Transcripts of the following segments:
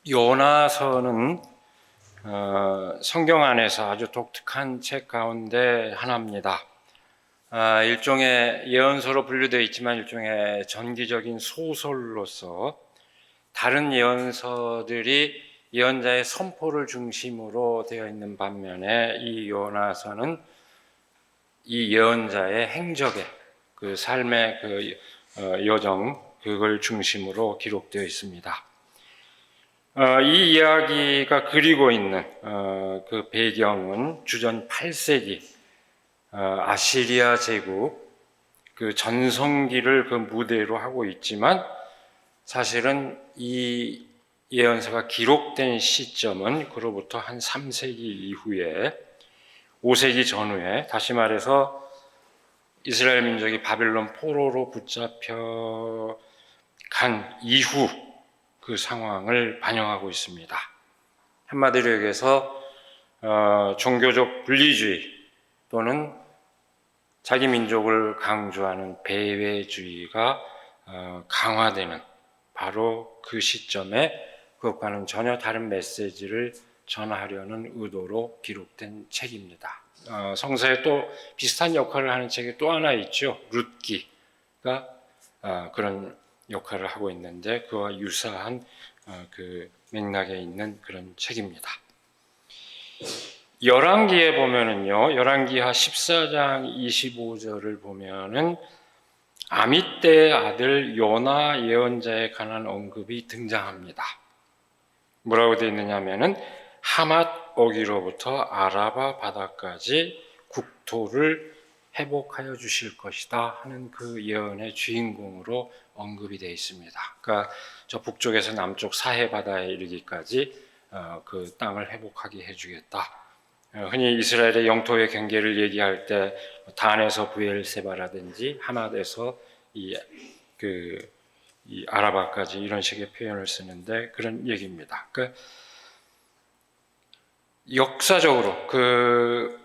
요나서는 성경 안에서 아주 독특한 책 가운데 하나입니다. 일종의 예언서로 분류되어 있지만 일종의 전기적인 소설로서 다른 예언서들이 예언자의 선포를 중심으로 되어 있는 반면에 이 요나서는 이 예언자의 행적의 그 삶의 여정 그걸 중심으로 기록되어 있습니다. 이 이야기가 그리고 있는 그 배경은 주전 8세기 아시리아 제국 그 전성기를 그 무대로 하고 있지만 사실은 이 예언서가 기록된 시점은 그로부터 한 3세기 이후에 5세기 전후에 다시 말해서 이스라엘 민족이 바벨론 포로로 붙잡혀 간 이후 그 상황을 반영하고 있습니다. 한마디로 얘기해서 종교적 분리주의 또는 자기 민족을 강조하는 배회주의가 강화되는 바로 그 시점에 그것과는 전혀 다른 메시지를 전하려는 의도로 기록된 책입니다. 성서에 또 비슷한 역할을 하는 책이 또 하나 있죠. 룻기가 그런 역할을 하고 있는데 그와 유사한 그 맥락에 있는 그런 책입니다. 열왕기에 보면은요, 열왕기하 14장 25절을 보면은 아미떼의 아들 요나 예언자에 관한 언급이 등장합니다. 뭐라고 되어 있느냐면은 하맛 어기로부터 아라바 바다까지 국토를 회복하여 주실 것이다 하는 그 예언의 주인공으로 언급이 되어 있습니다. 그러니까 저 북쪽에서 남쪽 사해 바다에 이르기까지 그 땅을 회복하게 해주겠다. 흔히 이스라엘의 영토의 경계를 얘기할 때 단에서 부엘세바라든지 하맛에서 이 아라바까지 이런 식의 표현을 쓰는데 그런 얘기입니다. 그러니까 역사적으로 그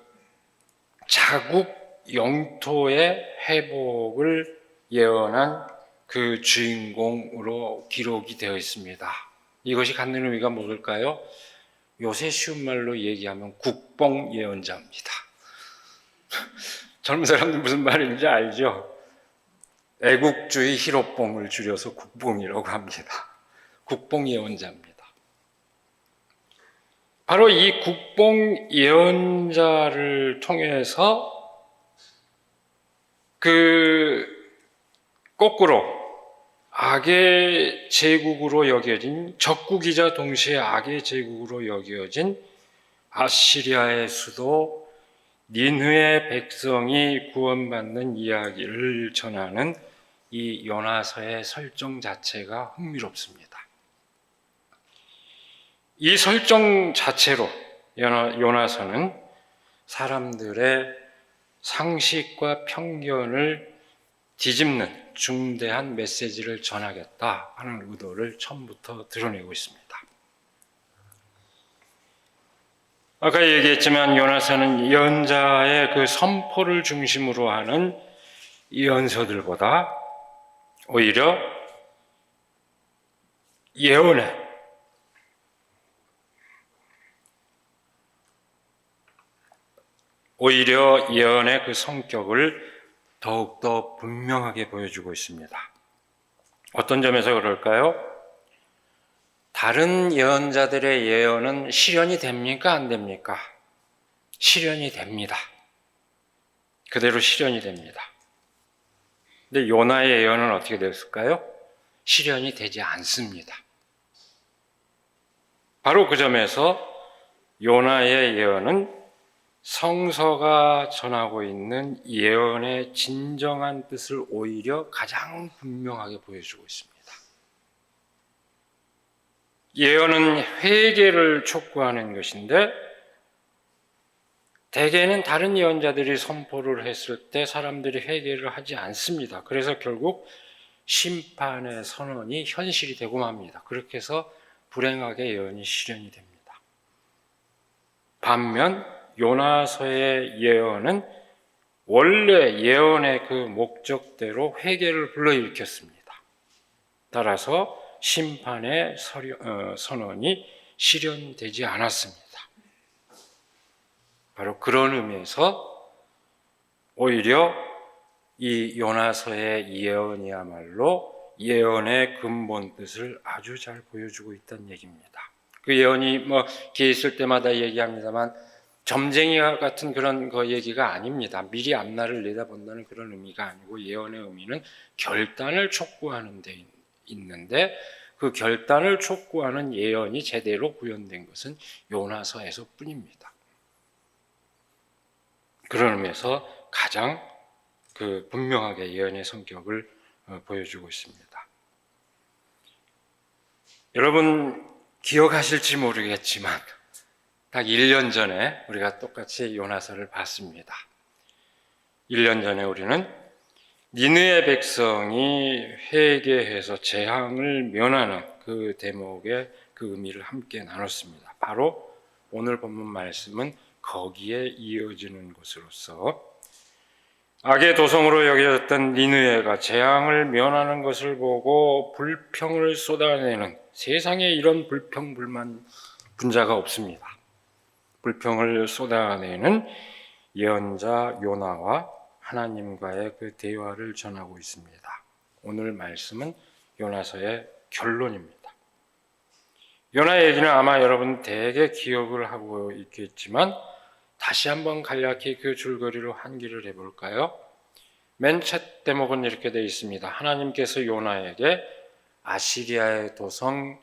자국 영토의 회복을 예언한 그 주인공으로 기록이 되어 있습니다. 이것이 갖는 의미가 뭘까요? 요새 쉬운 말로 얘기하면 국뽕 예언자입니다. 젊은 사람들 무슨 말인지 알죠? 애국주의 히로뽕을 줄여서 국뽕이라고 합니다. 국뽕 예언자입니다. 바로 이 국뽕 예언자를 통해서 거꾸로 악의 제국으로 여겨진 적국이자 동시에 악의 제국으로 여겨진 아시리아의 수도 니느웨 백성이 구원받는 이야기를 전하는 이 요나서의 설정 자체가 흥미롭습니다. 이 설정 자체로 요나서는 사람들의 상식과 편견을 뒤집는 중대한 메시지를 전하겠다 하는 의도를 처음부터 드러내고 있습니다. 아까 얘기했지만 요나서는 예언자의 그 선포를 중심으로 하는 예언서들보다 오히려 예언의 그 성격을 더욱더 분명하게 보여주고 있습니다. 어떤 점에서 그럴까요? 다른 예언자들의 예언은 실현이 됩니까? 안 됩니까? 실현이 됩니다. 그대로 실현이 됩니다. 근데 요나의 예언은 어떻게 됐을까요? 실현이 되지 않습니다. 바로 그 점에서 요나의 예언은 성서가 전하고 있는 예언의 진정한 뜻을 오히려 가장 분명하게 보여주고 있습니다. 예언은 회개를 촉구하는 것인데 대개는 다른 예언자들이 선포를 했을 때 사람들이 회개를 하지 않습니다. 그래서 결국 심판의 선언이 현실이 되고 맙니다. 그렇게 해서 불행하게 예언이 실현이 됩니다. 반면 요나서의 예언은 원래 예언의 그 목적대로 회개를 불러일으켰습니다. 따라서 심판의 선언이 실현되지 않았습니다. 바로 그런 의미에서 오히려 이 요나서의 예언이야말로 예언의 근본 뜻을 아주 잘 보여주고 있다는 얘기입니다. 그 예언이 기회 있을 때마다 얘기합니다만 점쟁이와 같은 그런 거 얘기가 아닙니다. 미리 앞날을 내다본다는 그런 의미가 아니고 예언의 의미는 결단을 촉구하는 데 있는데 그 결단을 촉구하는 예언이 제대로 구현된 것은 요나서에서 뿐입니다. 그런 의미에서 가장 그 분명하게 예언의 성격을 보여주고 있습니다. 여러분 기억하실지 모르겠지만 딱 1년 전에 우리가 똑같이 요나서를 봤습니다. 1년 전에 우리는 니느웨 백성이 회개해서 재앙을 면하는 그 대목의 그 의미를 함께 나눴습니다. 바로 오늘 본문 말씀은 거기에 이어지는 것으로서 악의 도성으로 여겨졌던 니느웨가 재앙을 면하는 것을 보고 불평을 쏟아내는, 세상에 이런 불평불만 분자가 없습니다. 불평을 쏟아내는 예언자 요나와 하나님과의 그 대화를 전하고 있습니다. 오늘 말씀은 요나서의 결론입니다. 요나 얘기는 아마 여러분 대개 기억을 하고 있겠지만 다시 한번 간략히 그 줄거리로 한기를 해볼까요? 맨 첫 대목은 이렇게 되어 있습니다. 하나님께서 요나에게 아시리아의 도성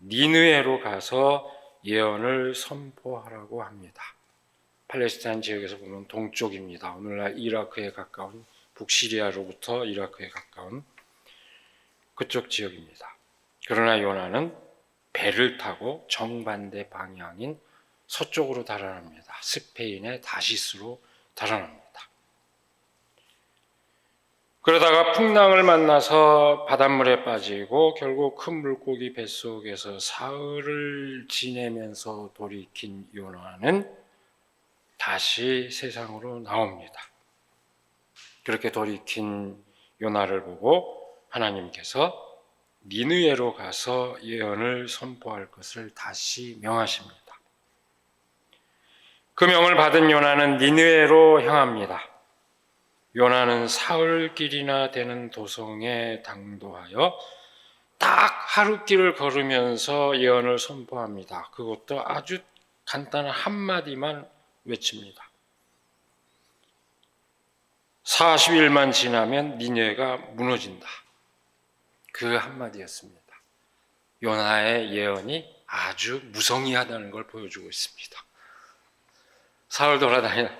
니느웨로 가서 예언을 선포하라고 합니다. 팔레스타인 지역에서 보면 동쪽입니다. 오늘날 이라크에 가까운 북시리아로부터 이라크에 가까운 그쪽 지역입니다. 그러나 요나는 배를 타고 정반대 방향인 서쪽으로 달아납니다. 스페인의 다시스로 달아납니다. 그러다가 풍랑을 만나서 바닷물에 빠지고 결국 큰 물고기 뱃속에서 사흘을 지내면서 돌이킨 요나는 다시 세상으로 나옵니다. 그렇게 돌이킨 요나를 보고 하나님께서 니느웨로 가서 예언을 선포할 것을 다시 명하십니다. 그 명을 받은 요나는 니느웨로 향합니다. 요나는 사흘길이나 되는 도성에 당도하여 딱 하루길을 걸으면서 예언을 선포합니다. 그것도 아주 간단한 한마디만 외칩니다. 40일만 지나면 니느웨가 무너진다. 그 한마디였습니다. 요나의 예언이 아주 무성의하다는 걸 보여주고 있습니다. 사흘 돌아다니는,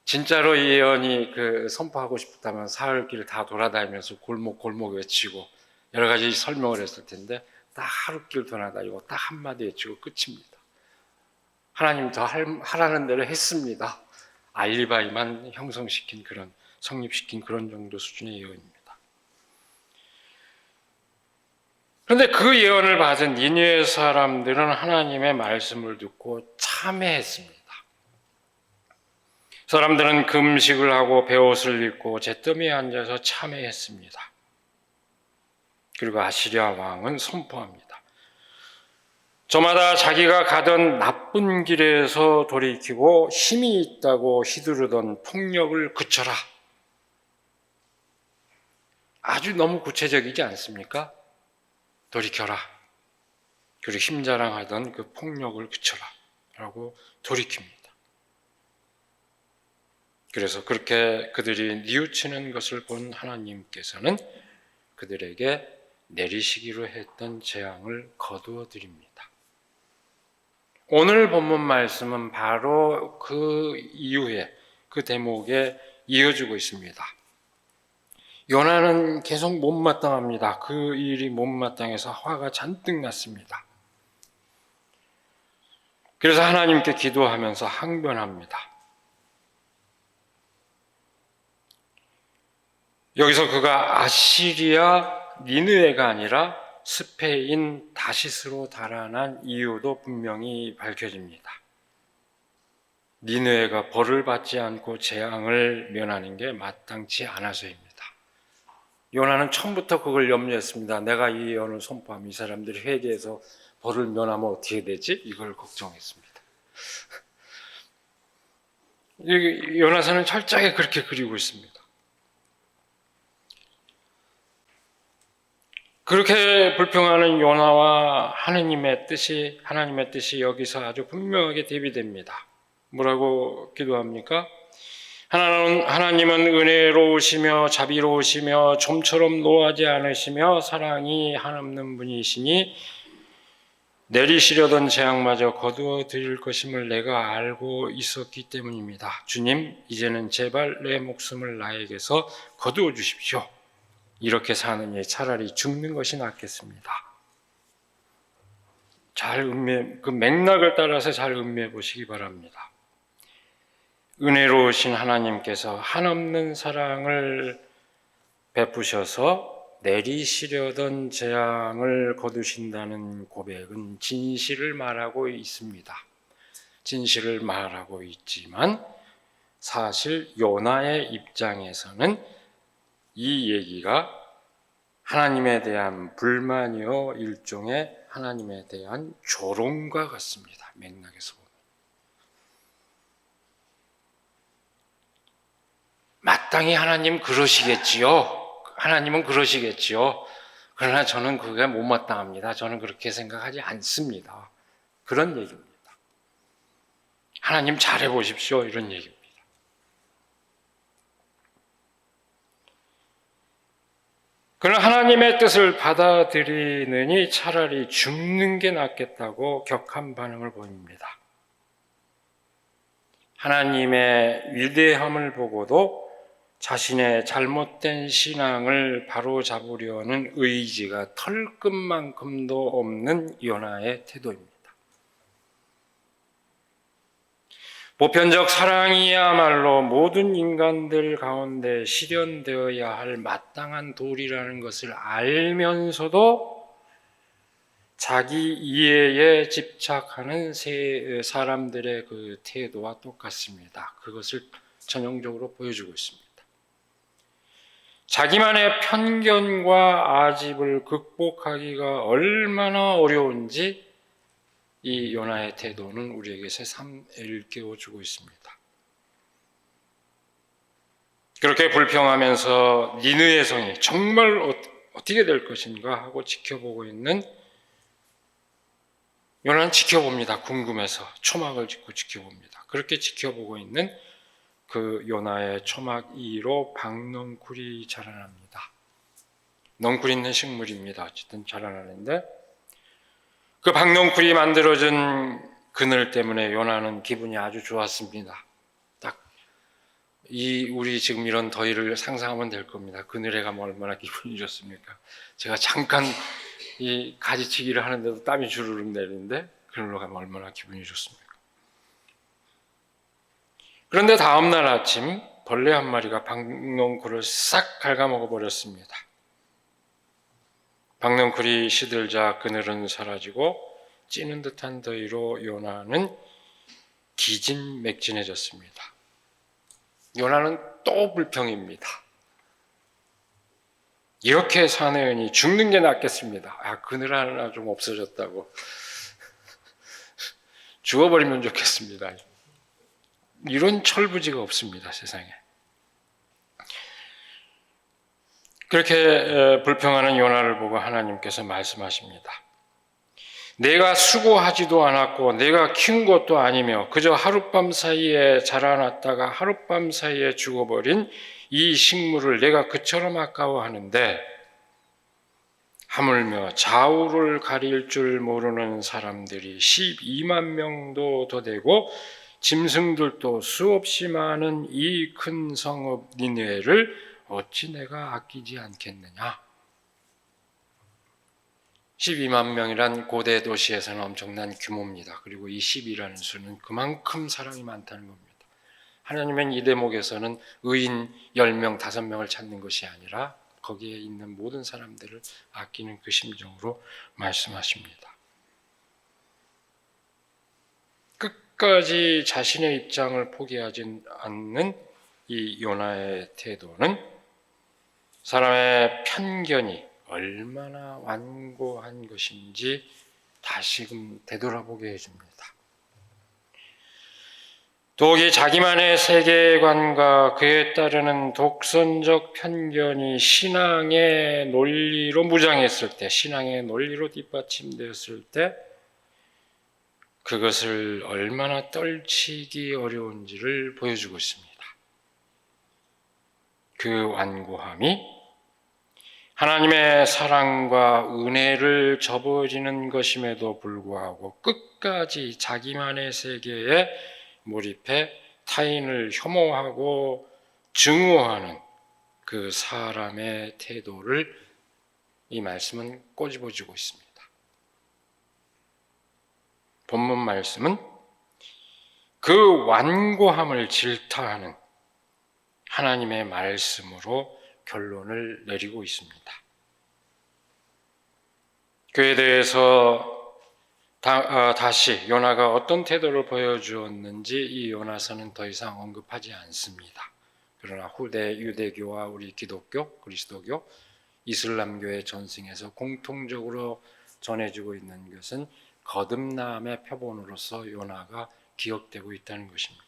진짜로 이 예언이 선포하고 싶다면 사흘길 다 돌아다니면서 골목 외치고 여러 가지 설명을 했을 텐데 딱 하루길 돌아다니고 딱 한마디 외치고 끝입니다. 하나님 더 하라는 대로 했습니다. 알리바이만 형성시킨 그런, 성립시킨 그런 정도 수준의 예언입니다. 그런데 그 예언을 받은 니느웨 사람들은 하나님의 말씀을 듣고 참회했습니다. 사람들은 금식을 하고 베옷을 입고 잿더미에 앉아서 참회했습니다. 그리고 아시리아 왕은 선포합니다. 저마다 자기가 가던 나쁜 길에서 돌이키고 힘이 있다고 휘두르던 폭력을 그쳐라. 아주 너무 구체적이지 않습니까? 돌이켜라. 그리고 힘자랑하던 그 폭력을 그쳐라 라고 돌이킵니다. 그래서 그렇게 그들이 뉘우치는 것을 본 하나님께서는 그들에게 내리시기로 했던 재앙을 거두어 드립니다. 오늘 본문 말씀은 바로 그 이후에 그 대목에 이어지고 있습니다. 요나는 계속 못마땅합니다. 그 일이 못마땅해서 화가 잔뜩 났습니다. 그래서 하나님께 기도하면서 항변합니다. 여기서 그가 아시리아 니느웨가 아니라 스페인 다시스로 달아난 이유도 분명히 밝혀집니다. 니느웨가 벌을 받지 않고 재앙을 면하는 게 마땅치 않아서입니다. 요나는 처음부터 그걸 염려했습니다. 내가 이 예언을 선포하면 이 사람들이 회개해서 벌을 면하면 어떻게 되지? 이걸 걱정했습니다. 요나서는 철저하게 그렇게 그리고 있습니다. 그렇게 불평하는 요나와 하나님의 뜻이 여기서 아주 분명하게 대비됩니다. 뭐라고 기도합니까? 하나님은 은혜로우시며 자비로우시며 좀처럼 노하지 않으시며 사랑이 한없는 분이시니 내리시려던 재앙마저 거두어 드릴 것임을 내가 알고 있었기 때문입니다. 주님, 이제는 제발 내 목숨을 나에게서 거두어 주십시오. 이렇게 사느니 차라리 죽는 것이 낫겠습니다. 그 맥락을 따라서 잘 음미해 보시기 바랍니다. 은혜로우신 하나님께서 한없는 사랑을 베푸셔서 내리시려던 재앙을 거두신다는 고백은 진실을 말하고 있습니다. 진실을 말하고 있지만 사실 요나의 입장에서는 이 얘기가 하나님에 대한 불만이요 일종의 하나님에 대한 조롱과 같습니다. 맥락에서 보면. 마땅히 하나님 그러시겠지요. 하나님은 그러시겠지요. 그러나 저는 그게 못마땅합니다. 저는 그렇게 생각하지 않습니다. 그런 얘기입니다. 하나님 잘해보십시오. 이런 얘기입니다. 그러나 하나님의 뜻을 받아들이느니 차라리 죽는 게 낫겠다고 격한 반응을 보입니다. 하나님의 위대함을 보고도 자신의 잘못된 신앙을 바로잡으려는 의지가 털끝만큼도 없는 요나의 태도입니다. 보편적 사랑이야말로 모든 인간들 가운데 실현되어야 할 마땅한 도리라는 것을 알면서도 자기 이해에 집착하는 사람들의 그 태도와 똑같습니다. 그것을 전형적으로 보여주고 있습니다. 자기만의 편견과 아집을 극복하기가 얼마나 어려운지 이 요나의 태도는 우리에게 새삼 일깨워주고 있습니다. 그렇게 불평하면서 니느웨의 성이 정말 어떻게 될 것인가 하고 지켜보고 있는 요나는 지켜봅니다. 궁금해서 초막을 짓고 지켜봅니다. 그렇게 지켜보고 있는 그 요나의 초막 2로 박넝쿨이 자라납니다. 넝쿨 있는 식물입니다. 어쨌든 자라나는데 그 박넝쿨이 만들어준 그늘 때문에 요나는 기분이 아주 좋았습니다. 딱 우리 지금 이런 더위를 상상하면 될 겁니다. 그늘에 가면 얼마나 기분이 좋습니까? 제가 잠깐 이 가지치기를 하는데도 땀이 주르륵 내리는데 그늘로 가면 얼마나 기분이 좋습니까? 그런데 다음날 아침 벌레 한 마리가 박넝쿨을 싹 갉아먹어 버렸습니다. 박넝쿨이 시들자 그늘은 사라지고 찌는 듯한 더위로 요나는 기진맥진해졌습니다. 요나는 또 불평입니다. 이렇게 사내으니 죽는 게 낫겠습니다. 그늘 하나 좀 없어졌다고. 죽어버리면 좋겠습니다. 이런 철부지가 없습니다, 세상에. 그렇게 불평하는 요나를 보고 하나님께서 말씀하십니다. 내가 수고하지도 않았고 내가 키운 것도 아니며 그저 하룻밤 사이에 자라났다가 하룻밤 사이에 죽어버린 이 식물을 내가 그처럼 아까워하는데 하물며 좌우를 가릴 줄 모르는 사람들이 12만 명도 더 되고 짐승들도 수없이 많은 이 큰 성읍 니느웨를 어찌 내가 아끼지 않겠느냐. 12만 명이란 고대 도시에서는 엄청난 규모입니다. 그리고 이 10이라는 수는 그만큼 사람이 많다는 겁니다. 하나님은 이 대목에서는 의인 10명, 5명을 찾는 것이 아니라 거기에 있는 모든 사람들을 아끼는 그 심정으로 말씀하십니다. 끝까지 자신의 입장을 포기하지 않는 이 요나의 태도는 사람의 편견이 얼마나 완고한 것인지 다시금 되돌아보게 해줍니다. 더욱이 자기만의 세계관과 그에 따르는 독선적 편견이 신앙의 논리로 무장했을 때, 신앙의 논리로 뒷받침되었을 때 그것을 얼마나 떨치기 어려운지를 보여주고 있습니다. 그 완고함이 하나님의 사랑과 은혜를 저버리는 것임에도 불구하고 끝까지 자기만의 세계에 몰입해 타인을 혐오하고 증오하는 그 사람의 태도를 이 말씀은 꼬집어주고 있습니다. 본문 말씀은 그 완고함을 질타하는 하나님의 말씀으로 결론을 내리고 있습니다. 그에 대해서 다시 요나가 어떤 태도를 보여주었는지 이 요나서는 더 이상 언급하지 않습니다. 그러나 후대 유대교와 우리 기독교, 그리스도교, 이슬람교의 전승에서 공통적으로 전해지고 있는 것은 거듭남의 표본으로서 요나가 기억되고 있다는 것입니다.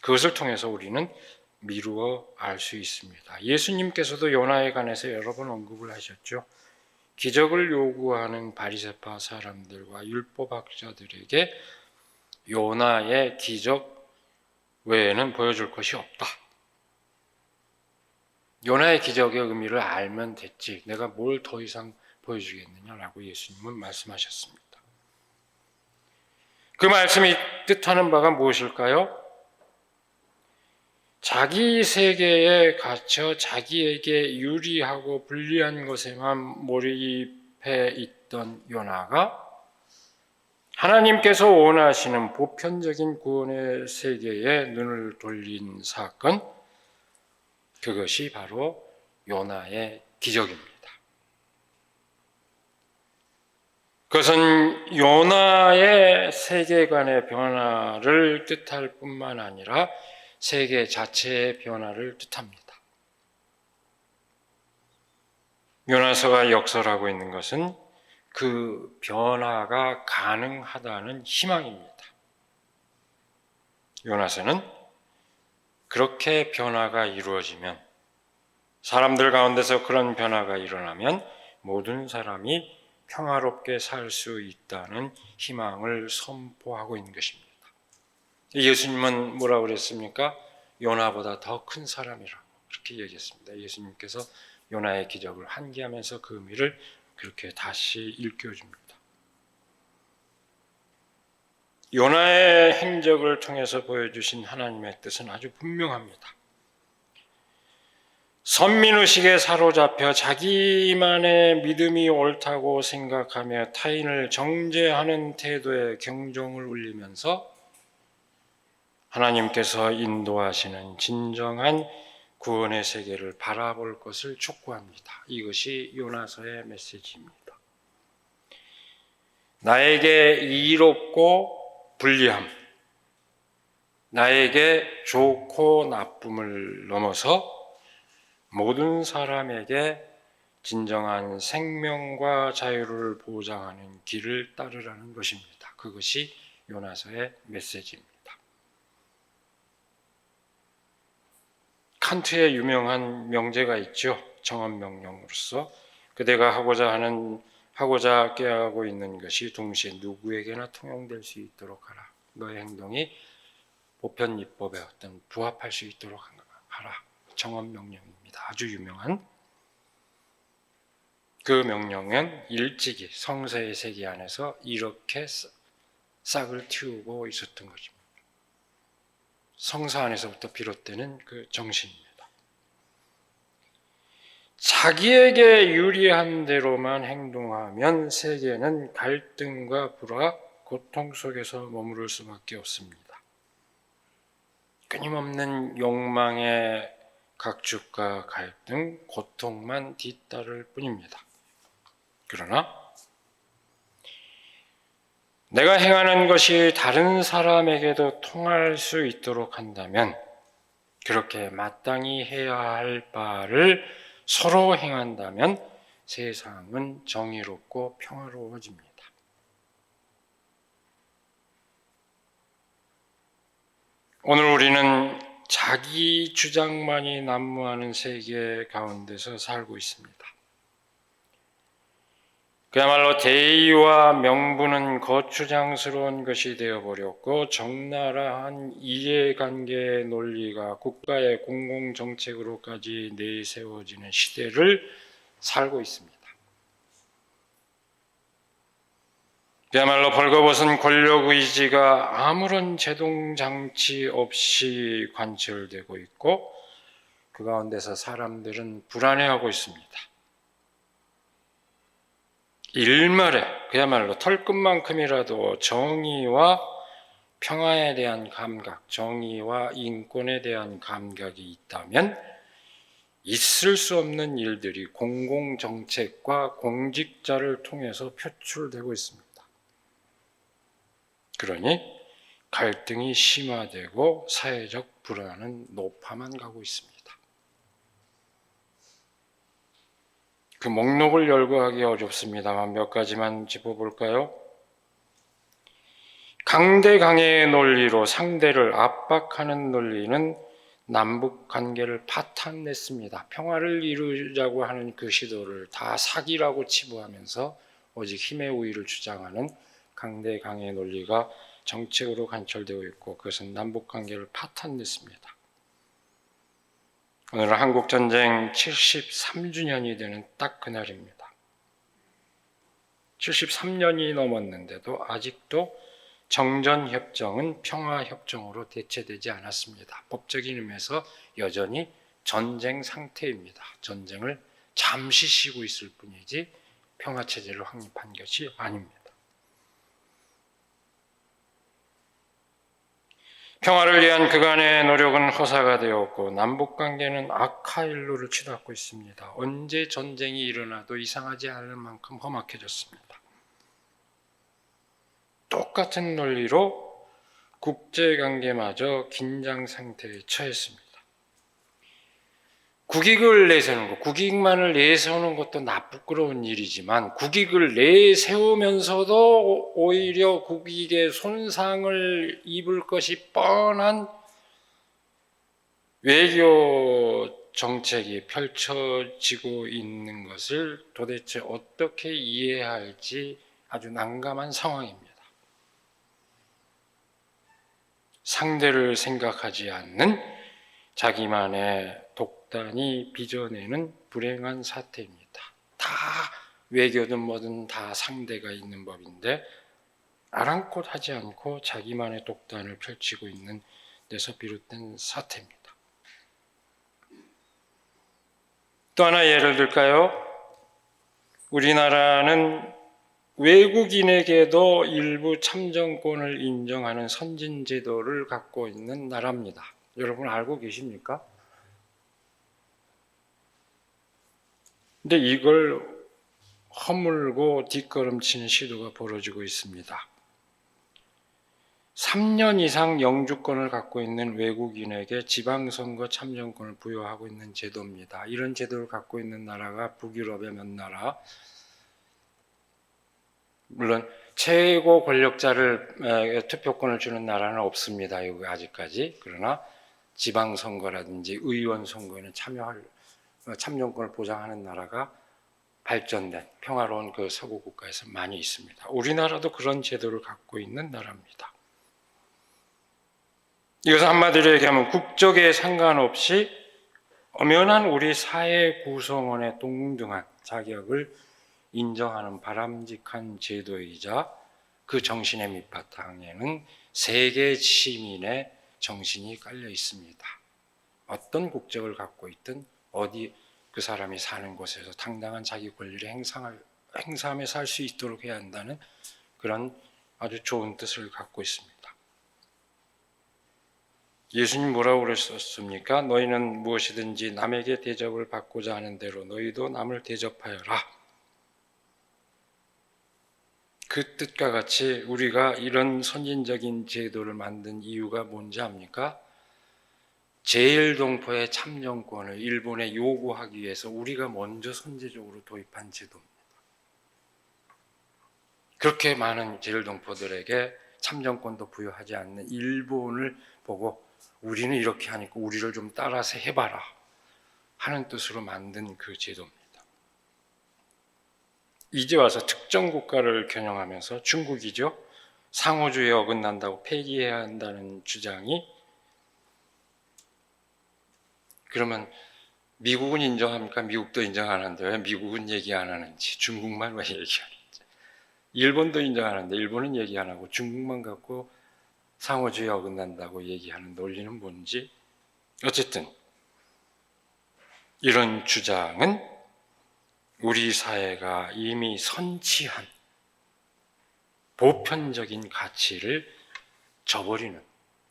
그것을 통해서 우리는 미루어 알 수 있습니다. 예수님께서도 요나에 관해서 여러 번 언급을 하셨죠. 기적을 요구하는 바리새파 사람들과 율법학자들에게 요나의 기적 외에는 보여줄 것이 없다. 요나의 기적의 의미를 알면 됐지 내가 뭘 더 이상 보여주겠느냐라고 예수님은 말씀하셨습니다. 그 말씀이 뜻하는 바가 무엇일까요? 자기 세계에 갇혀 자기에게 유리하고 불리한 것에만 몰입해 있던 요나가 하나님께서 원하시는 보편적인 구원의 세계에 눈을 돌린 사건, 그것이 바로 요나의 기적입니다. 그것은 요나의 세계관의 변화를 뜻할 뿐만 아니라 세계 자체의 변화를 뜻합니다. 요나서가 역설하고 있는 것은 그 변화가 가능하다는 희망입니다. 요나서는 그렇게 변화가 이루어지면, 사람들 가운데서 그런 변화가 일어나면 모든 사람이 평화롭게 살 수 있다는 희망을 선포하고 있는 것입니다. 예수님은 뭐라고 그랬습니까? 요나보다 더 큰 사람이라고 그렇게 얘기했습니다. 예수님께서 요나의 기적을 환기하면서 그 의미를 그렇게 다시 일깨워줍니다. 요나의 행적을 통해서 보여주신 하나님의 뜻은 아주 분명합니다. 선민의식에 사로잡혀 자기만의 믿음이 옳다고 생각하며 타인을 정죄하는 태도에 경종을 울리면서 하나님께서 인도하시는 진정한 구원의 세계를 바라볼 것을 촉구합니다. 이것이 요나서의 메시지입니다. 나에게 이롭고 불리함, 나에게 좋고 나쁨을 넘어서 모든 사람에게 진정한 생명과 자유를 보장하는 길을 따르라는 것입니다. 그것이 요나서의 메시지입니다. 칸트의 유명한 명제가 있죠. 정언명령으로서 그대가 하고자 꾀하고 있는 것이 동시에 누구에게나 통용될 수 있도록 하라. 너의 행동이 보편 율법에 어떤 부합할 수 있도록 하라. 정언명령입니다. 아주 유명한 그 명령은 일찍이 성서의 세계 안에서 이렇게 싹을 틔우고 있었던 것입니다. 성서 안에서부터 비롯되는 그 정신입니다. 자기에게 유리한 대로만 행동하면 세계는 갈등과 불화, 고통 속에서 머무를 수밖에 없습니다. 끊임없는 욕망의 각축과 갈등, 고통만 뒤따를 뿐입니다. 그러나 내가 행하는 것이 다른 사람에게도 통할 수 있도록 한다면 그렇게 마땅히 해야 할 바를 서로 행한다면 세상은 정의롭고 평화로워집니다. 오늘 우리는 자기 주장만이 난무하는 세계 가운데서 살고 있습니다. 그야말로 대의와 명분은 거추장스러운 것이 되어버렸고 적나라한 이해관계의 논리가 국가의 공공정책으로까지 내세워지는 시대를 살고 있습니다. 그야말로 벌거벗은 권력의지가 아무런 제동장치 없이 관철되고 있고 그 가운데서 사람들은 불안해하고 있습니다. 일말에 그야말로 털끝만큼이라도 정의와 평화에 대한 감각, 정의와 인권에 대한 감각이 있다면 있을 수 없는 일들이 공공정책과 공직자를 통해서 표출되고 있습니다. 그러니 갈등이 심화되고 사회적 불안은 높아만 가고 있습니다. 그 목록을 열고 하기 어렵습니다만 몇 가지만 짚어볼까요? 강대강의 논리로 상대를 압박하는 논리는 남북 관계를 파탄냈습니다. 평화를 이루자고 하는 그 시도를 다 사기라고 치부하면서 오직 힘의 우위를 주장하는 강대강의 논리가 정책으로 관철되고 있고 그것은 남북 관계를 파탄냈습니다. 오늘은 한국전쟁 73주년이 되는 딱 그날입니다. 73년이 넘었는데도 아직도 정전협정은 평화협정으로 대체되지 않았습니다. 법적인 의미에서 여전히 전쟁 상태입니다. 전쟁을 잠시 쉬고 있을 뿐이지 평화체제를 확립한 것이 아닙니다. 평화를 위한 그간의 노력은 허사가 되었고 남북관계는 악화일로를 치닫고 있습니다. 언제 전쟁이 일어나도 이상하지 않을 만큼 험악해졌습니다. 똑같은 논리로 국제관계마저 긴장 상태에 처했습니다. 국익을 내세우는 것, 국익만을 내세우는 것도 부끄러운 일이지만 국익을 내세우면서도 오히려 국익에 손상을 입을 것이 뻔한 외교 정책이 펼쳐지고 있는 것을 도대체 어떻게 이해해야 할지 아주 난감한 상황입니다. 상대를 생각하지 않는 자기만의 독단이 빚어내는 불행한 사태입니다. 다 외교든 뭐든 다 상대가 있는 법인데 아랑곳 하지 않고 자기만의 독단을 펼치고 있는 데서 비롯된 사태입니다. 또 하나 예를 들까요? 우리나라는 외국인에게도 일부 참정권을 인정하는 선진제도를 갖고 있는 나라입니다. 여러분 알고 계십니까? 근데 이걸 허물고 뒷걸음치는 시도가 벌어지고 있습니다. 3년 이상 영주권을 갖고 있는 외국인에게 지방선거 참정권을 부여하고 있는 제도입니다. 이런 제도를 갖고 있는 나라가 북유럽의 몇 나라, 물론 최고 권력자를 투표권을 주는 나라는 없습니다. 아직까지. 그러나 지방선거라든지 의원 선거에는 참정권을 보장하는 나라가 발전된 평화로운 그 서구 국가에서 많이 있습니다. 우리나라도 그런 제도를 갖고 있는 나라입니다. 이것은 한마디로 얘기하면 국적에 상관없이 엄연한 우리 사회 구성원의 동등한 자격을 인정하는 바람직한 제도이자 그 정신의 밑바탕에는 세계 시민의 정신이 깔려 있습니다. 어떤 국적을 갖고 있든 어디 그 사람이 사는 곳에서 당당한 자기 권리를 행사하며 살 수 있도록 해야 한다는 그런 아주 좋은 뜻을 갖고 있습니다. 예수님 뭐라고 그러셨습니까? 너희는 무엇이든지 남에게 대접을 받고자 하는 대로 너희도 남을 대접하여라. 그 뜻과 같이 우리가 이런 선진적인 제도를 만든 이유가 뭔지 압니까? 제일동포의 참정권을 일본에 요구하기 위해서 우리가 먼저 선제적으로 도입한 제도입니다. 그렇게 많은 제일동포들에게 참정권도 부여하지 않는 일본을 보고 우리는 이렇게 하니까 우리를 좀 따라서 해봐라 하는 뜻으로 만든 그 제도입니다. 이제 와서 특정 국가를 겨냥하면서 중국이죠. 상호주의에 어긋난다고 폐기해야 한다는 주장이, 그러면 미국은 인정합니까? 미국도 인정 안 하는데 왜 미국은 얘기 안 하는지, 중국만 왜 얘기하는지. 일본도 인정하는데 일본은 얘기 안 하고 중국만 갖고 상호주의에 어긋난다고 얘기하는 논리는 뭔지. 어쨌든 이런 주장은 우리 사회가 이미 선치한 보편적인 가치를 저버리는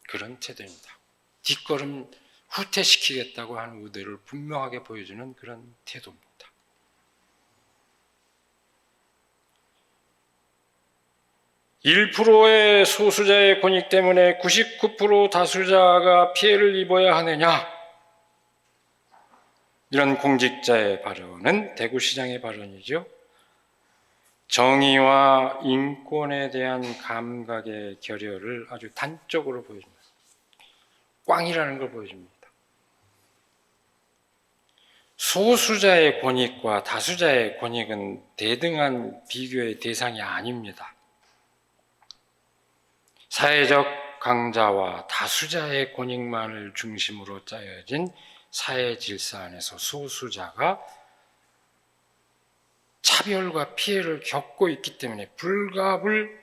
그런 태도입니다. 뒷걸음 후퇴시키겠다고 하는 의도를 분명하게 보여주는 그런 태도입니다. (1%의) 소수자의 권익 때문에 (99% ) 다수자가 피해를 입어야 하느냐, 이런 공직자의 발언은 대구시장의 발언이죠. 정의와 인권에 대한 감각의 결여를 아주 단적으로 보여줍니다. 꽝이라는 걸 보여줍니다. 소수자의 권익과 다수자의 권익은 대등한 비교의 대상이 아닙니다. 사회적 강자와 다수자의 권익만을 중심으로 짜여진 사회 질서 안에서 소수자가 차별과 피해를 겪고 있기 때문에 불가불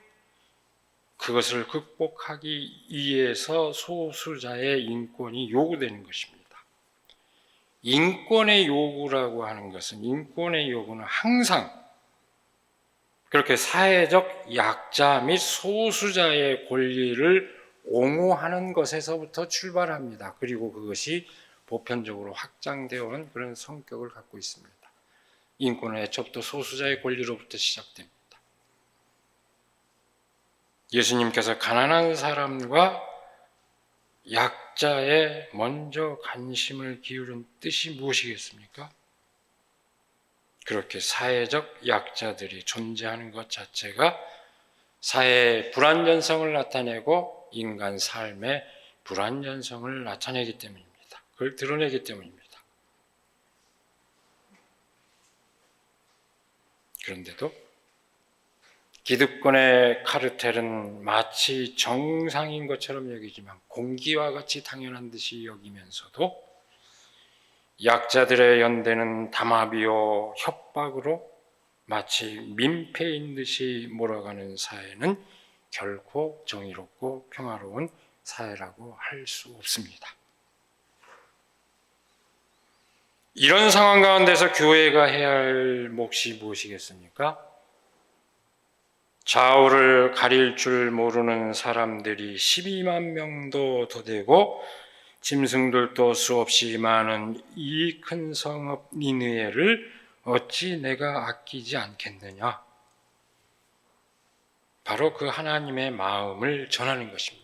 그것을 극복하기 위해서 소수자의 인권이 요구되는 것입니다. 인권의 요구라고 하는 것은, 인권의 요구는 항상 그렇게 사회적 약자 및 소수자의 권리를 옹호하는 것에서부터 출발합니다. 그리고 그것이 보편적으로 확장되어 오는 그런 성격을 갖고 있습니다. 인권은 애초부터 소수자의 권리로부터 시작됩니다. 예수님께서 가난한 사람과 약자에 먼저 관심을 기울인 뜻이 무엇이겠습니까? 그렇게 사회적 약자들이 존재하는 것 자체가 사회의 불완전성을 나타내고 인간 삶의 불완전성을 나타내기 때문입니다. 그걸 드러내기 때문입니다. 그런데도 기득권의 카르텔은 마치 정상인 것처럼 여기지만 공기와 같이 당연한 듯이 여기면서도 약자들의 연대는 담합이요 협박으로 마치 민폐인 듯이 몰아가는 사회는 결코 정의롭고 평화로운 사회라고 할 수 없습니다. 이런 상황 가운데서 교회가 해야 할 몫이 무엇이겠습니까? 좌우를 가릴 줄 모르는 사람들이 12만 명도 더 되고 짐승들도 수없이 많은 이 큰 성읍 니느웨를 어찌 내가 아끼지 않겠느냐. 바로 그 하나님의 마음을 전하는 것입니다.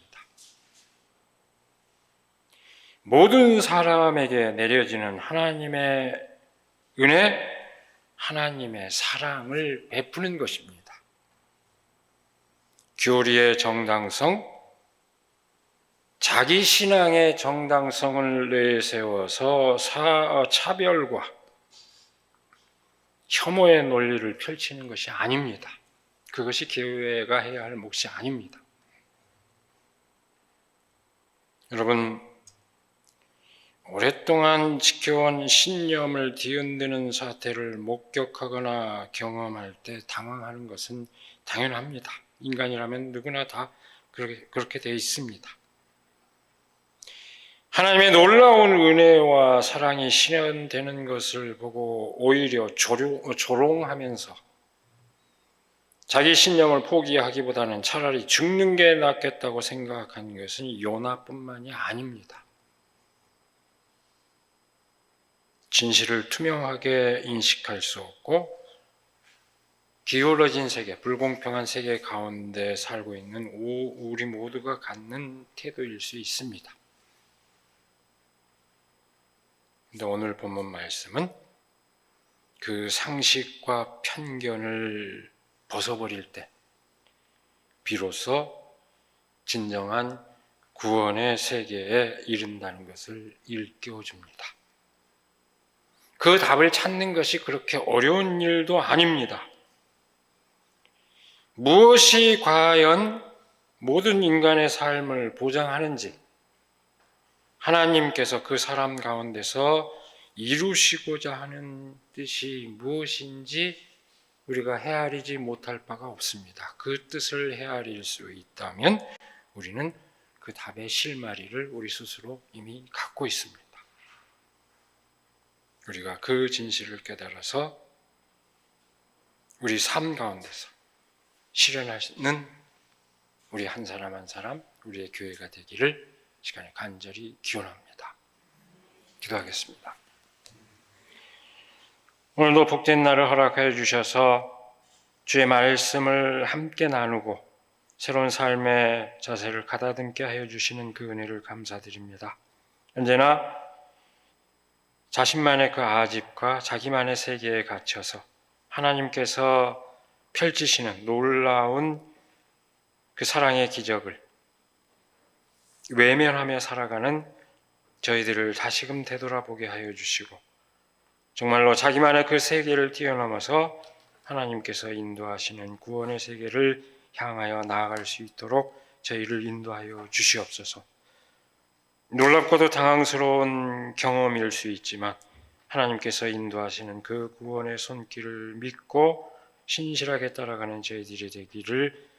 모든 사람에게 내려지는 하나님의 은혜, 하나님의 사랑을 베푸는 것입니다. 교리의 정당성, 자기 신앙의 정당성을 내세워서 차별과 혐오의 논리를 펼치는 것이 아닙니다. 그것이 교회가 해야 할 몫이 아닙니다. 여러분, 오랫동안 지켜온 신념을 뒤흔드는 사태를 목격하거나 경험할 때 당황하는 것은 당연합니다. 인간이라면 누구나 다 그렇게 되어 있습니다. 하나님의 놀라운 은혜와 사랑이 실현되는 것을 보고 오히려 조롱하면서 자기 신념을 포기하기보다는 차라리 죽는 게 낫겠다고 생각한 것은 요나뿐만이 아닙니다. 진실을 투명하게 인식할 수 없고 기울어진 세계, 불공평한 세계 가운데 살고 있는 우리 모두가 갖는 태도일 수 있습니다. 근데 오늘 본문 말씀은 그 상식과 편견을 벗어버릴 때 비로소 진정한 구원의 세계에 이른다는 것을 일깨워줍니다. 그 답을 찾는 것이 그렇게 어려운 일도 아닙니다. 무엇이 과연 모든 인간의 삶을 보장하는지 하나님께서 그 사람 가운데서 이루시고자 하는 뜻이 무엇인지 우리가 헤아리지 못할 바가 없습니다. 그 뜻을 헤아릴 수 있다면 우리는 그 답의 실마리를 우리 스스로 이미 갖고 있습니다. 우리가 그 진실을 깨달아서 우리 삶 가운데서 실현하는 우리 한 사람 한 사람, 우리의 교회가 되기를 시간에 간절히 기원합니다. 기도하겠습니다. 오늘도 복된 날을 허락하여 주셔서 주의 말씀을 함께 나누고 새로운 삶의 자세를 가다듬게 하여 주시는 그 은혜를 감사드립니다. 언제나 자신만의 그 아집과 자기만의 세계에 갇혀서 하나님께서 펼치시는 놀라운 그 사랑의 기적을 외면하며 살아가는 저희들을 다시금 되돌아보게 하여 주시고 정말로 자기만의 그 세계를 뛰어넘어서 하나님께서 인도하시는 구원의 세계를 향하여 나아갈 수 있도록 저희를 인도하여 주시옵소서. 놀랍고도 당황스러운 경험일 수 있지만 하나님께서 인도하시는 그 구원의 손길을 믿고 신실하게 따라가는 저희들이 되기를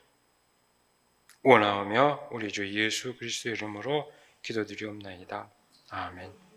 원하오며 우리 주 예수 그리스도의 이름으로 기도드리옵나이다. 아멘.